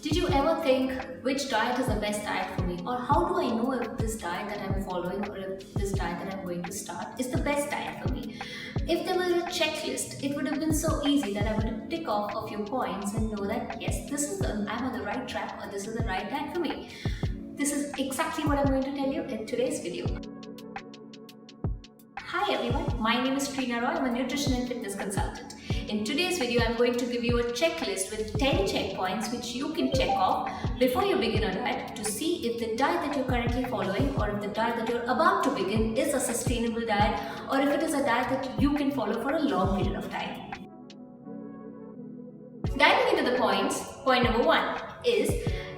Did you ever think which diet is the best diet for me, or how do I know if this diet that I'm following or if this diet that I'm going to start is the best diet for me? If there were a checklist, it would have been so easy that I would have tick off a few points and know that yes, I'm on the right track or this is the right diet for me. This is exactly what I'm going to tell you in today's video. Hi everyone, my name is Trina. I'm a nutrition and fitness consultant. In today's video, I'm going to give you a checklist with 10 checkpoints which you can check off before you begin a diet to see if the diet that you're currently following or if the diet that you're about to begin is a sustainable diet or if it is a diet that you can follow for a long period of time. Diving into the points, point number 1 is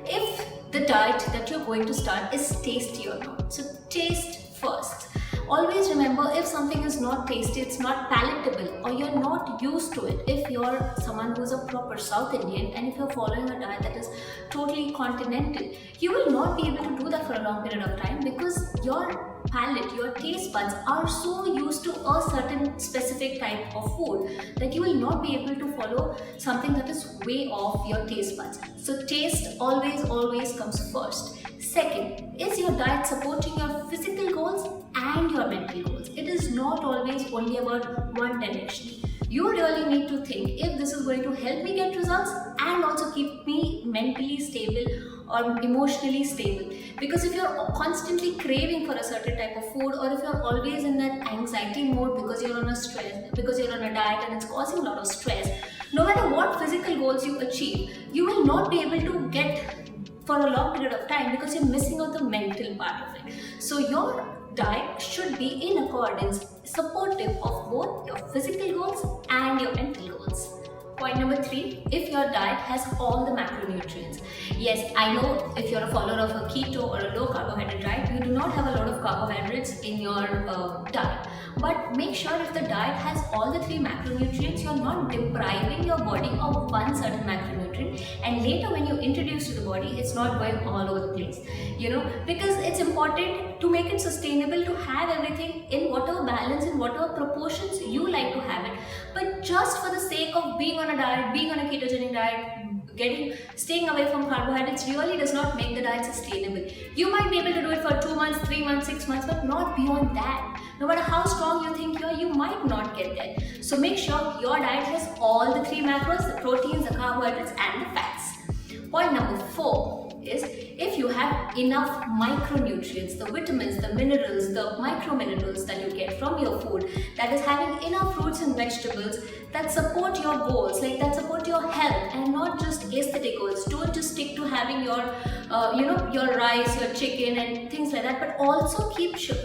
if the diet that you're going to start is tasty or not. So taste first. Always remember, if something is not tasty, it's not palatable or you're not used to it. If you're someone who's a proper South Indian and if you're following a diet that is totally continental, you will not be able to do that for a long period of time because your palate, your taste buds are so used to a certain specific type of food that you will not be able to follow something that is way off your taste buds. So taste always comes first. Second, is your diet supporting your physical goals and your mental goals? It is not always only about one direction. You really need to think if this is going to help me get results and also keep me mentally stable or emotionally stable. Because if you're constantly craving for a certain type of food or if you're always in that anxiety mode because you're on a diet and it's causing a lot of stress, no matter what physical goals you achieve, you will not be able to get for a long period of time because you're missing out the mental part of it. So your diet should be in accordance, supportive of both your physical goals and your mental goals. Point number 3, if your diet has all the macronutrients. Yes, I know if you're a follower of a keto or a low carbohydrate diet, you do not have a lot of carbohydrates in your diet. But make sure if the diet has all the 3 macronutrients, you're not depriving your body of one certain macronutrient and later when you introduce to the body, it's not going all over the place. Because it's important to make it sustainable to have everything in whatever balance, in whatever proportions you like to have it. But just for the sake of being on a diet, being on a ketogenic diet, staying away from carbohydrates really does not make the diet sustainable. You might be able to do it for 2 months, 3 months, 6 months, but not beyond that. No matter how strong you think you are, you might not get there. So make sure your diet has all the 3 macros, the proteins, the carbohydrates and the fats. Point number 4 is if you have enough micronutrients, the vitamins, the minerals, the microminerals that you get from your food, that is having enough fruits and vegetables that support your goals, like that support your health and not just aesthetic goals. Don't just stick to having your your rice, your chicken and things like that, but also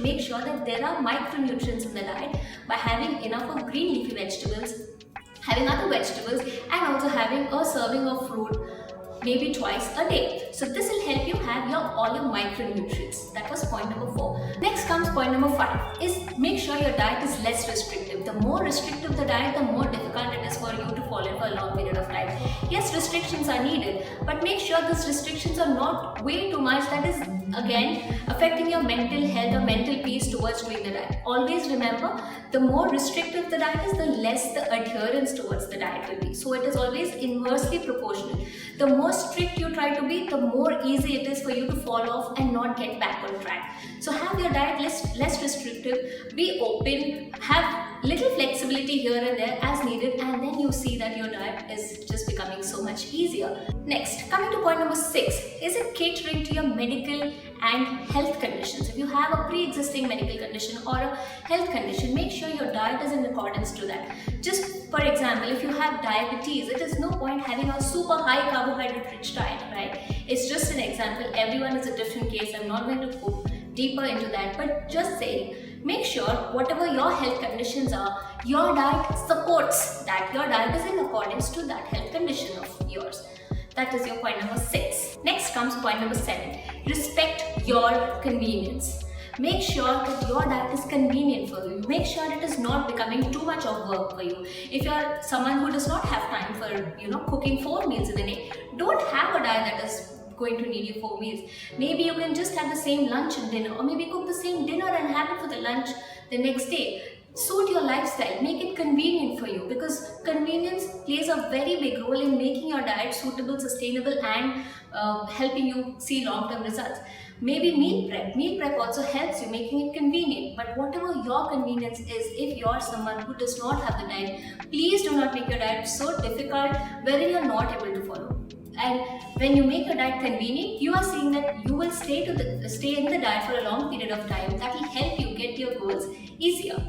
make sure that there are micronutrients in the diet by having enough of green leafy vegetables, having other vegetables and also having a serving of fruit maybe twice a day. So this will help you have all your micronutrients. That was point number 4. Next comes point number 5 is make sure your diet is less restrictive. The more restrictive the diet, the more difficult it is for you to follow for a long period of time. Yes, restrictions are needed, but make sure these restrictions are not way too much that is again affecting your mental health or mental peace towards doing the diet. Always remember, the more restrictive the diet is, the less the adherence towards the diet will be. So it is always inversely proportional. The more strict you try to be, the more easy it is for you to fall off and not get back on track. So have your diet less restrictive, be open, have little flexibility here and there as needed, and then you see that your diet is just becoming so much easier. Next, coming to point number 6, is it catering to your medical and health conditions? If you have a pre-existing medical condition or a health condition, make sure your diet is in accordance to that. Just for example, if you have diabetes, it is no point having a super high carbohydrate rich diet, right? It's just an example. Everyone is a different case. I'm not going to go deeper into that, but just saying, make sure whatever your health conditions are, your diet supports that. Your diet is in accordance to that health condition of yours. That is your point number 6. Next comes point number 7. Respect your convenience. Make sure that your diet is convenient for you. Make sure it is not becoming too much of work for you. If you are someone who does not have time for cooking 4 meals in a day, don't have a diet that is going to need you 4 meals. Maybe you can just have the same lunch and dinner, or maybe cook the same dinner and have it for the lunch the next day. suit your lifestyle, make it convenient for you, because convenience plays a very big role in making your diet suitable, sustainable, and helping you see long-term results. Maybe meal prep also helps you, making it convenient. But whatever your convenience is, if you're someone who does not have the diet, please do not make your diet so difficult wherein you're not able to follow. And when you make your diet convenient, you are seeing that you will stay in the diet for a long period of time. That will help you get your goals easier.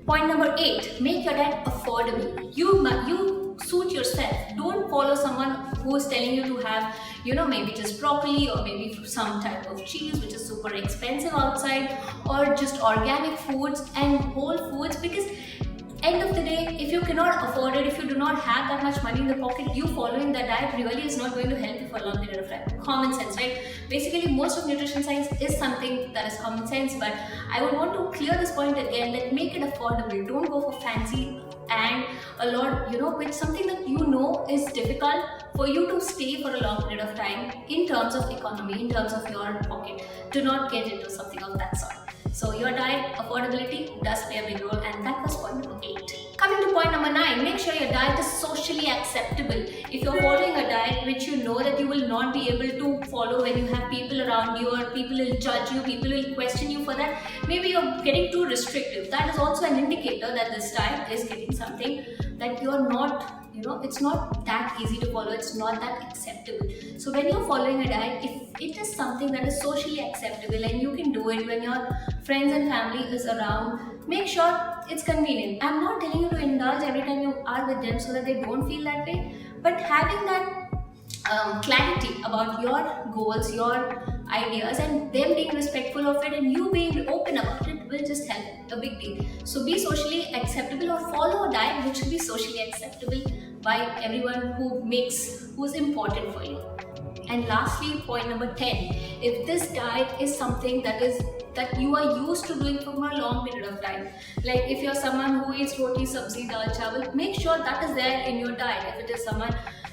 Point number 8, make your diet affordable. You suit yourself. Don't follow someone who is telling you to have, maybe just broccoli, or maybe some type of cheese which is super expensive outside, or just organic foods and whole foods, because end of the day, if you cannot afford it, if you do not have that much money in the pocket, you following that diet really is not going to help you for a long period of time. Common sense, right? Basically, most of nutrition science is something that is common sense, but I would want to clear this point again, that make it affordable. Don't go for fancy and a lot, with something that is difficult for you to stay for a long period of time in terms of economy, in terms of your pocket. Do not get into something of that sort. So your diet affordability does play a big role, and that was point number 8. Coming to point number 9, make sure your diet is socially acceptable. If you're following a diet which you know that you will not be able to follow when you have people around you, or people will judge you, people will question you for that, maybe you're getting too restrictive. That is also an indicator that this diet is getting something that you're not, it's not that easy to follow, it's not that acceptable. So when you're following a diet, if it is something that is socially acceptable and you can do it when your friends and family is around, make sure it's convenient. I'm not telling you to indulge every time you are with them so that they don't feel that way, but having that clarity about your goals, your ideas, and them being respectful of it and you being open about it will just help a big deal. So be socially acceptable, or follow a diet which will be socially acceptable by everyone who's important for you. And lastly, point number 10, if this diet is something that you are used to doing for a long period of time, like if you're someone who eats roti, sabzi, dal, chawal, make sure that is there in your diet.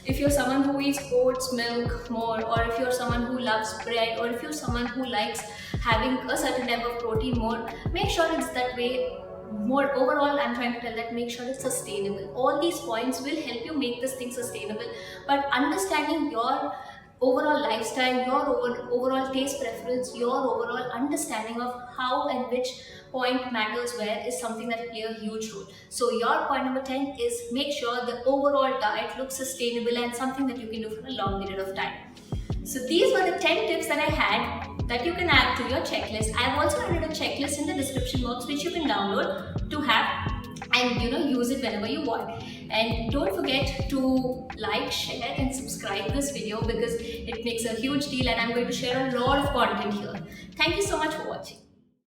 If you're someone who eats oats, milk more, or if you're someone who loves bread, or if you're someone who likes having a certain type of protein more, make sure it's that way. More overall, I'm trying to tell that make sure it's sustainable. All these points will help you make this thing sustainable, but understanding your overall lifestyle, your overall taste preference, your overall understanding of how and which point matters where is something that play a huge role. So your point number 10 is make sure the overall diet looks sustainable and something that you can do for a long period of time. So these were the 10 tips that I had that you can add to your checklist. I have also added a checklist in the description box which you can download to have and use it whenever you want. And don't forget to like, share and subscribe this video, because it makes a huge deal and I'm going to share a lot of content here. Thank you so much for watching.